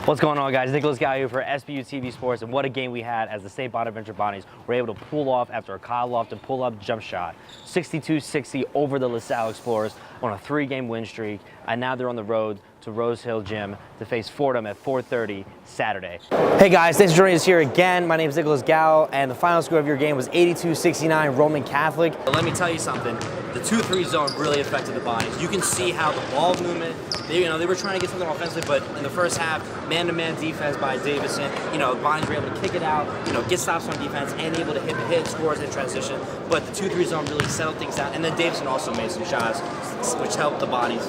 What's going on, guys? Nicholas Gallo for SBU TV Sports, and what a game we had as the St. Bonaventure Bonnies were able to pull off after a Kyle Lofton pull-up jump shot. 62-60 over the LaSalle Explorers on a 3-game win streak, and now they're on the road to Rose Hill Gym to face Fordham at 4:30 Saturday. Hey guys, thanks for joining us here again. My name is Nicholas Gallo, and the final score of your game was 82-69 Roman Catholic. But let me tell you something, the 2-3 zone really affected the Bonnies. You can see how the ball movement, they were trying to get something offensively, but in the first half, man-to-man defense by Davison, the Bonnies were able to kick it out, get stops on defense, and able to hit scores in transition. But the 2-3 zone really settled things out, and then Davison also made some shots, which helped the Bonnies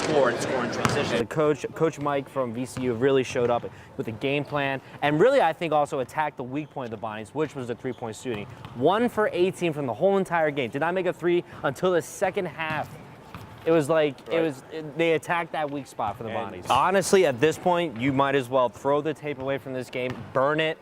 score in transition. The Coach Mike from VCU really showed up with a game plan, and really I think also attacked the weak point of the Bonnies, which was the 3-point shooting. 1 for 18 from the whole entire game. Did not make a 3 until the second half. It was like, they attacked that weak spot for the Bonnies. Honestly, at this point, you might as well throw the tape away from this game, burn it,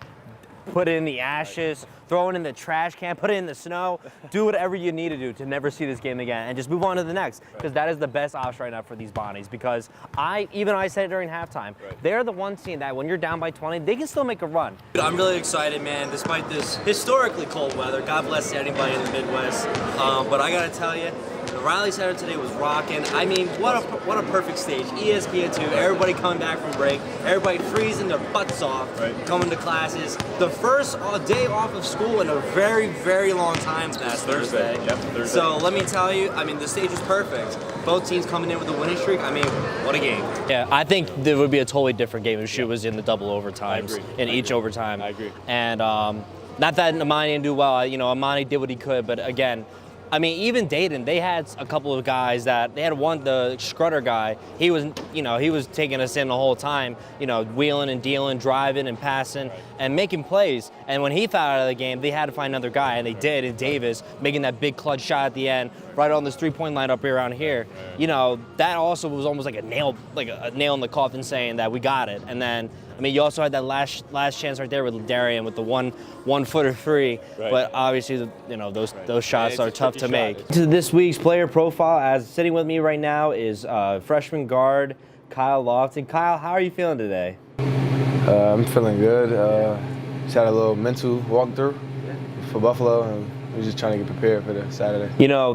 put it in the ashes, throw it in the trash can, put it in the snow, do whatever you need to do to never see this game again, and just move on to the next, because that is the best option right now for these Bonnies, because I said it during halftime, they're the one team that when you're down by 20, they can still make a run. I'm really excited, man, despite this historically cold weather. God bless anybody in the Midwest, but I gotta tell you, the Riley Center today was rocking. I mean, what a perfect stage. ESPN2, everybody coming back from break, everybody freezing their butts off, coming to classes. The first day off of school in a very, very long time last Thursday. Yep, Thursday. So let me tell you, I mean, the stage was perfect. Both teams coming in with a winning streak. I mean, what a game. Yeah, I think there would be a totally different game if she was in the double overtimes, in each overtime. I agree. And not that Amani didn't do well. Amani did what he could, but again, I mean, even Dayton, they had a couple of guys that they had one, the Scrutter guy. He was, he was taking us in the whole time, wheeling and dealing, driving and passing and making plays. And when he fell out of the game, they had to find another guy, and they did. And Davis making that big clutch shot at the end, right on this 3-point line up around here. That also was almost like a nail in the coffin, saying that we got it. And then, I mean, you also had that last chance right there with Darian with the one-footer three, but obviously, those shots are tough to make. To this week's player profile, as sitting with me right now is freshman guard Kyle Lofton. Kyle, how are you feeling today? I'm feeling good. Just had a little mental walkthrough for Buffalo, and we're just trying to get prepared for the Saturday.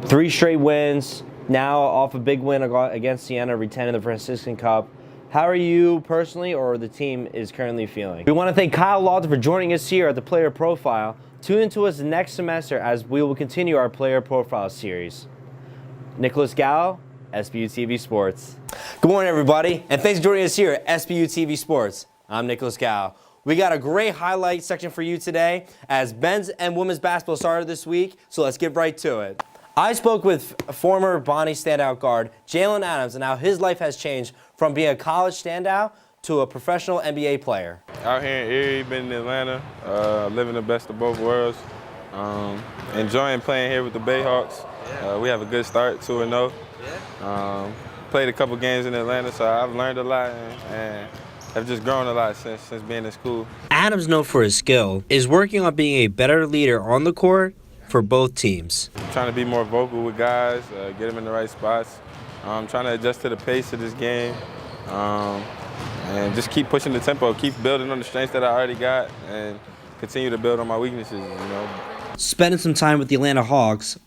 3 straight wins, now off a big win against Siena, retaining the Franciscan Cup. How are you personally, or the team is currently feeling? We want to thank Kyle Lofton for joining us here at the Player Profile. Tune into us next semester as we will continue our Player Profile series. Nicholas Gallo, SBU TV Sports. Good morning, everybody, and thanks for joining us here at SBU TV Sports. I'm Nicholas Gallo. We got a great highlight section for you today as men's and women's basketball started this week, so let's get right to it. I spoke with former Bonnie standout guard Jalen Adams and how his life has changed from being a college standout to a professional NBA player. Out here in Erie, been in Atlanta, living the best of both worlds. Enjoying playing here with the Bayhawks. We have a good start, 2-0. Played a couple games in Atlanta, so I've learned a lot and have just grown a lot since being in school. Adams, known for his skill, is working on being a better leader on the court for both teams. I'm trying to be more vocal with guys, get them in the right spots. I'm trying to adjust to the pace of this game, and just keep pushing the tempo, keep building on the strengths that I already got, and continue to build on my weaknesses, Spending some time with the Atlanta Hawks,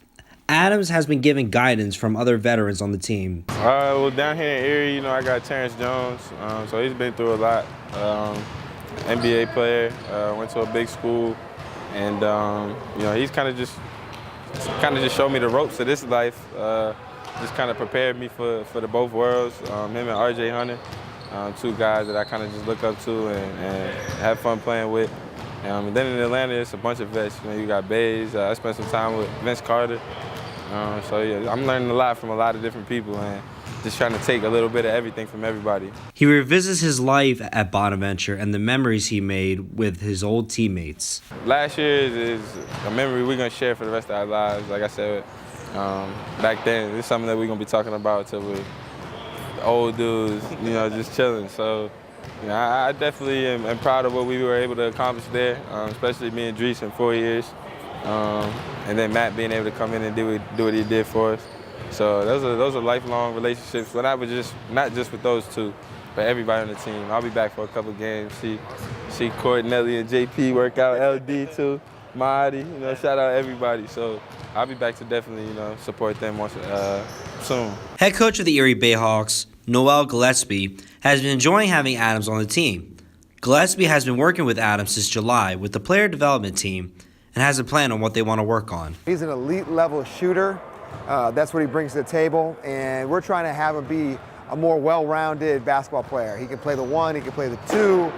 Adams has been given guidance from other veterans on the team. Well, down here in Erie, I got Terrence Jones, so he's been through a lot. NBA player, went to a big school, and he's kind of just showed me the ropes of this life. Just kind of prepared me for the both worlds. Him and RJ Hunter, 2 guys that I kind of just look up to and have fun playing with. And then in Atlanta, it's a bunch of vets. You got Bays. I spent some time with Vince Carter. So yeah, I'm learning a lot from a lot of different people and just trying to take a little bit of everything from everybody. He revisits his life at Bonaventure and the memories he made with his old teammates. Last year is a memory we're going to share for the rest of our lives. Like I said, back then, it's something that we're going to be talking about till we're old dudes, just chilling. So, I definitely am proud of what we were able to accomplish there, especially me and Dries in 4 years. And then Matt being able to come in and do what he did for us. So those are lifelong relationships. But not just with those two, for everybody on the team. I'll be back for a couple games. See Courtnelly and JP work out, LD too, Marty, shout out everybody. So I'll be back to definitely, support them soon. Head coach of the Erie Bayhawks, Noel Gillespie, has been enjoying having Adams on the team. Gillespie has been working with Adams since July with the player development team and has a plan on what they want to work on. He's an elite level shooter. That's what he brings to the table, and we're trying to have him be a more well-rounded basketball player. He can play the 1, he can play the 2,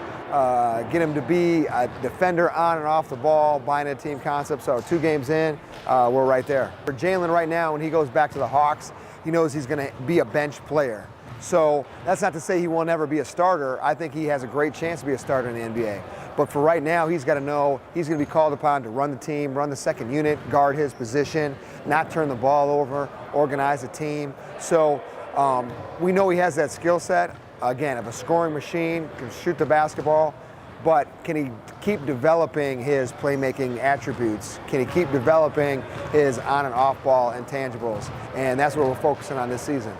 get him to be a defender on and off the ball, buying a team concept. So 2 games in, we're right there. For Jalen right now, when he goes back to the Hawks, he knows he's going to be a bench player. So that's not to say he will never be a starter. I think he has a great chance to be a starter in the NBA. But for right now, he's got to know he's going to be called upon to run the team, run the second unit, guard his position, not turn the ball over, organize the team. So we know he has that skill set, again, of a scoring machine, can shoot the basketball, but can he keep developing his playmaking attributes? Can he keep developing his on and off ball intangibles? And that's what we're focusing on this season.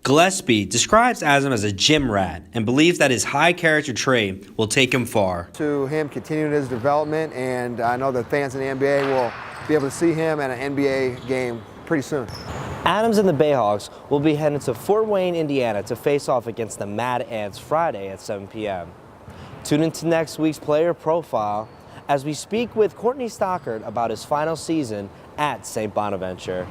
Gillespie describes Adams as a gym rat and believes that his high character trait will take him far. To him continuing his development, and I know that fans in the NBA will be able to see him at an NBA game pretty soon. Adams and the Bayhawks will be heading to Fort Wayne, Indiana to face off against the Mad Ants Friday at 7 p.m. Tune into next week's Player Profile as we speak with Courtney Stockard about his final season at St. Bonaventure.